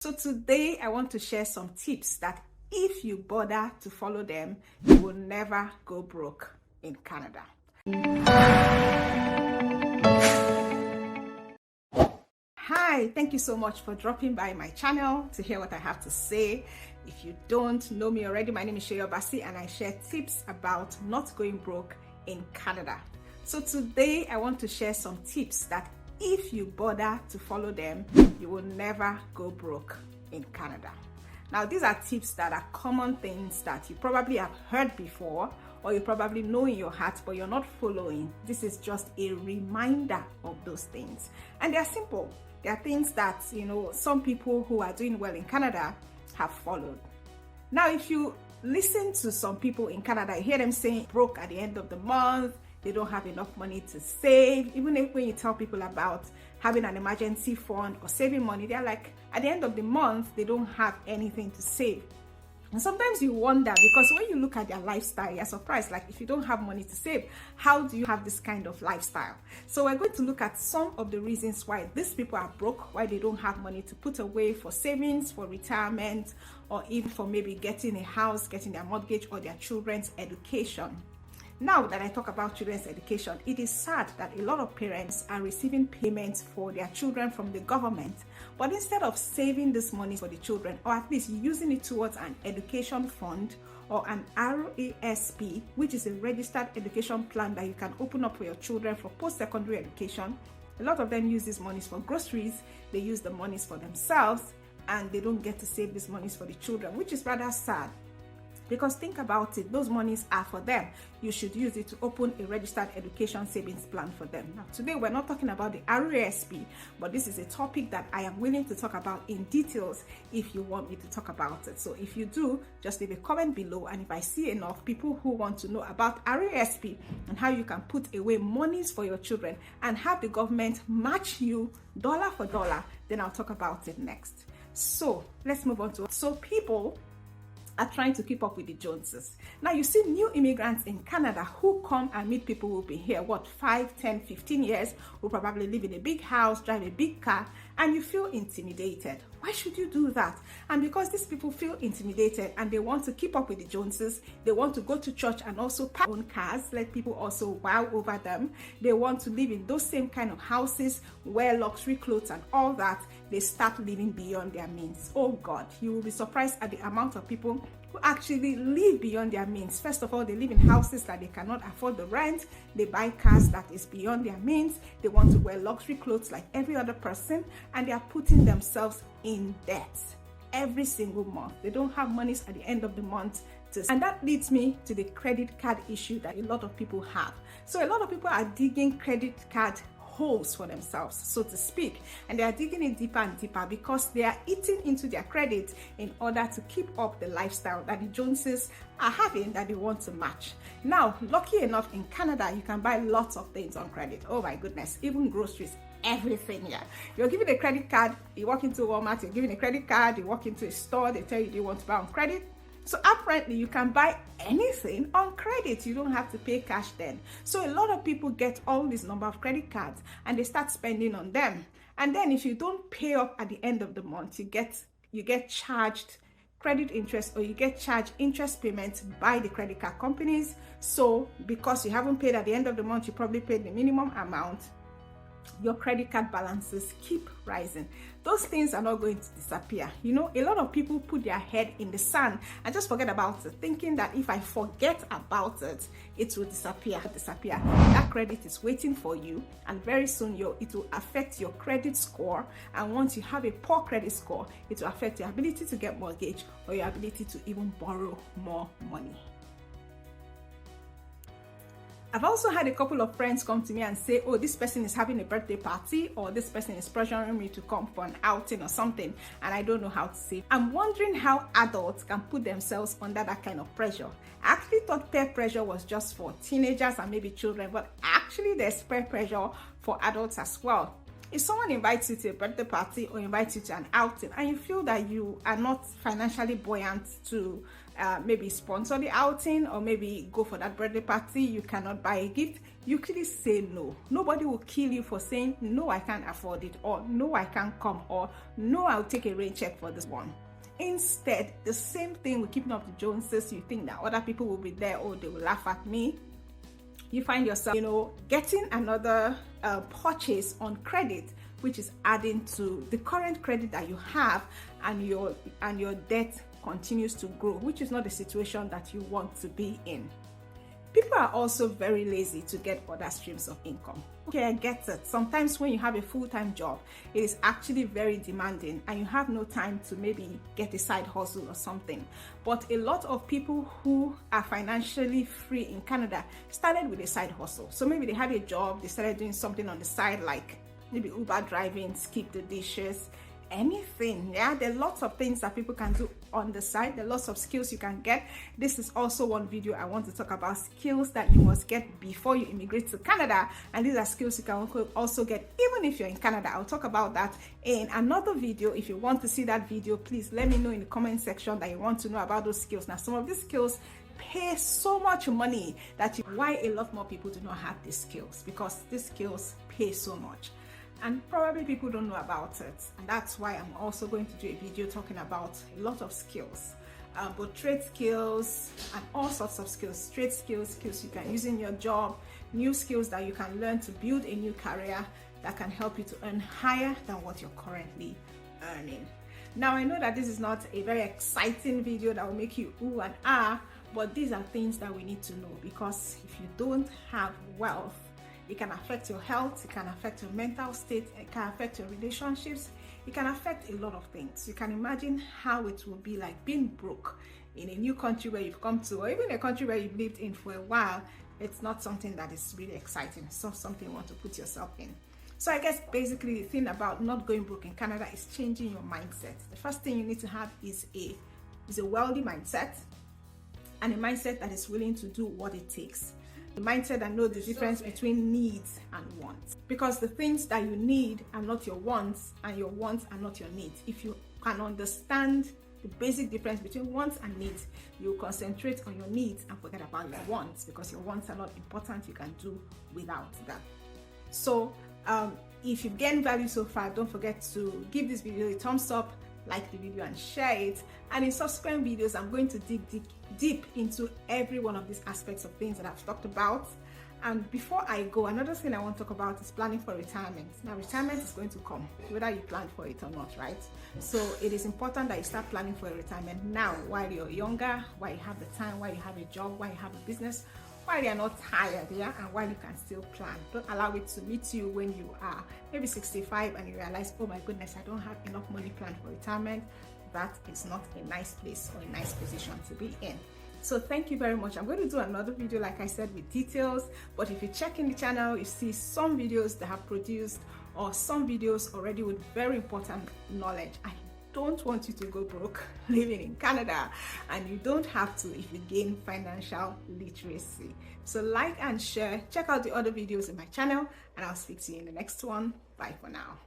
So today I want to share some tips that if you bother to follow them, you will never go broke in Canada. Hi, thank you so much for dropping by my channel to hear what I have to say. If you don't know me already, my name is yoiu and I share tips about not going broke in Canada. So today I want to share some tips that if you bother to follow them, you will never go broke in Canada. Now, these are tips that are common things that you probably have heard before, or you probably know in your heart, but you're not following. This is just a reminder of those things. And they're simple. They are things that, some people who are doing well in Canada have followed. Now, if you listen to some people in Canada, you hear them saying broke at the end of the month, they don't have enough money to save. Even when you tell people about having an emergency fund or saving money, they're like, at the end of the month, they don't have anything to save. And sometimes you wonder, because when you look at their lifestyle, you're surprised, like if you don't have money to save, how do you have this kind of lifestyle? So we're going to look at some of the reasons why these people are broke, why they don't have money to put away for savings, for retirement, or even for maybe getting a house, getting their mortgage, or their children's education. Now that I talk about children's education, it is sad that a lot of parents are receiving payments for their children from the government, but instead of saving this money for the children, or at least using it towards an education fund or an RASP, which is a registered education plan that you can open up for your children for post-secondary education, a lot of them use these monies for groceries, they use the monies for themselves, and they don't get to save these monies for the children, which is rather sad. Because think about it, those monies are for them. You should use it to open a registered education savings plan for them. Now, today we're not talking about the RASP, but this is a topic that I am willing to talk about in details if you want me to talk about it. So if you do, just leave a comment below, and if I see enough people who want to know about RASP and how you can put away monies for your children and have the government match you dollar for dollar, then I'll talk about it next. So let's move on to it. So people are trying to keep up with the Joneses. Now you see new immigrants in Canada who come and meet people who've been here, 5, 10, 15 years, who probably live in a big house, drive a big car, and you feel intimidated. Why should you do that? And because these people feel intimidated and they want to keep up with the Joneses, they want to go to church and also park own cars, let people also wow over them. They want to live in those same kind of houses, wear luxury clothes and all that. They start living beyond their means. Oh God, you will be surprised at the amount of people who actually live beyond their means. First of all, they live in houses that they cannot afford the rent. They buy cars that is beyond their means. They want to wear luxury clothes like every other person, and they are putting themselves in debt every single month. They don't have monies at the end of the month and that leads me to the credit card issue that a lot of people have. So a lot of people are digging credit card holes for themselves, so to speak, and they are digging it deeper and deeper because they are eating into their credit in order to keep up the lifestyle that the Joneses are having that they want to match. Now, lucky enough, in Canada, you can buy lots of things on credit. Oh my goodness, even groceries, everything here. You're given a credit card, you walk into Walmart, you're given a credit card, you walk into a store, they tell you, do you want to buy on credit? So apparently you can buy anything on credit. You don't have to pay cash then. So a lot of people get all this number of credit cards and they start spending on them. And then if you don't pay up at the end of the month, you get charged credit interest, or you get charged interest payments by the credit card companies. So because you haven't paid at the end of the month, you probably paid the minimum amount, your credit card balances keep rising. Those things are not going to disappear. A lot of people put their head in the sand and just forget about it, thinking that if I forget about it, it will disappear. That credit is waiting for you, and very soon it will affect your credit score. And once you have a poor credit score, it will affect your ability to get mortgage or your ability to even borrow more money. I've also had a couple of friends come to me and say, oh, this person is having a birthday party, or this person is pressuring me to come for an outing or something, and I don't know how to save. I'm wondering how adults can put themselves under that kind of pressure. I actually thought peer pressure was just for teenagers and maybe children, but actually there's peer pressure for adults as well. If someone invites you to a birthday party or invites you to an outing and you feel that you are not financially buoyant to maybe sponsor the outing or maybe go for that birthday party, you cannot buy a gift, you clearly say no. Nobody will kill you for saying, no, I can't afford it, or no, I can't come, or no, I'll take a rain check for this one. Instead, the same thing with keeping up the Joneses. You think that other people will be there, or they will laugh at me. You find yourself, getting another purchase on credit, which is adding to the current credit that you have, and your debt continues to grow, which is not the situation that you want to be in. People are also very lazy to get other streams of income. Okay, I get it. Sometimes when you have a full-time job, it is actually very demanding and you have no time to maybe get a side hustle or something. But a lot of people who are financially free in Canada started with a side hustle. So maybe they had a job, they started doing something on the side, like maybe Uber driving, skip the dishes, anything. Yeah, there are lots of things that people can do on the side. There are lots of skills you can get. This is also one video I want to talk about, skills that you must get before you immigrate to Canada, and these are skills you can also get even if you're in Canada. I'll talk about that in another video. If you want to see that video, please let me know in the comment section that you want to know about those skills. Now, some of these skills pay so much money why a lot more people do not have these skills, because these skills pay so much. And probably people don't know about it, and that's why I'm also going to do a video talking about a lot of skills, both trade skills and all sorts of skills. Trade skills you can use in your job, new skills that you can learn to build a new career that can help you to earn higher than what you're currently earning. Now, I know that this is not a very exciting video that will make you ooh and ah, but these are things that we need to know, because if you don't have wealth, it can affect your health, it can affect your mental state, it can affect your relationships, it can affect a lot of things. You can imagine how it will be like being broke in a new country where you've come to, or even a country where you've lived in for a while. It's not something that is really exciting. It's not something you want to put yourself in. So I guess basically the thing about not going broke in Canada is changing your mindset. The first thing you need to have is a wealthy mindset, and a mindset that is willing to do what it takes. The mindset that knows the difference between needs and wants, because the things that you need are not your wants, and your wants are not your needs. If you can understand the basic difference between wants and needs, you concentrate on your needs and forget about your wants, because your wants are not important. You can do without them. So if you've gained value so far, don't forget to give this video a thumbs up, like the video and share it. And in subsequent videos, I'm going to dig deep into every one of these aspects of things that I've talked about. And before I go, another thing I want to talk about is planning for retirement. Now, retirement is going to come whether you plan for it or not, right? So it is important that you start planning for your retirement now, while you're younger, while you have the time, while you have a job, while you have a business, while you're not tired, yeah, and while you can still plan. Don't allow it to meet you when you are maybe 65 and you realize, oh my goodness, I don't have enough money planned for retirement. That is not a nice place or a nice position to be in. So thank you very much. I'm going to do another video, like I said, with details. But if you check in the channel, you see some videos that have produced, or some videos already with very important knowledge. I don't want you to go broke living in Canada, and you don't have to if you gain financial literacy. So like and share. Check out the other videos in my channel, and I'll speak to you in the next one. Bye for now.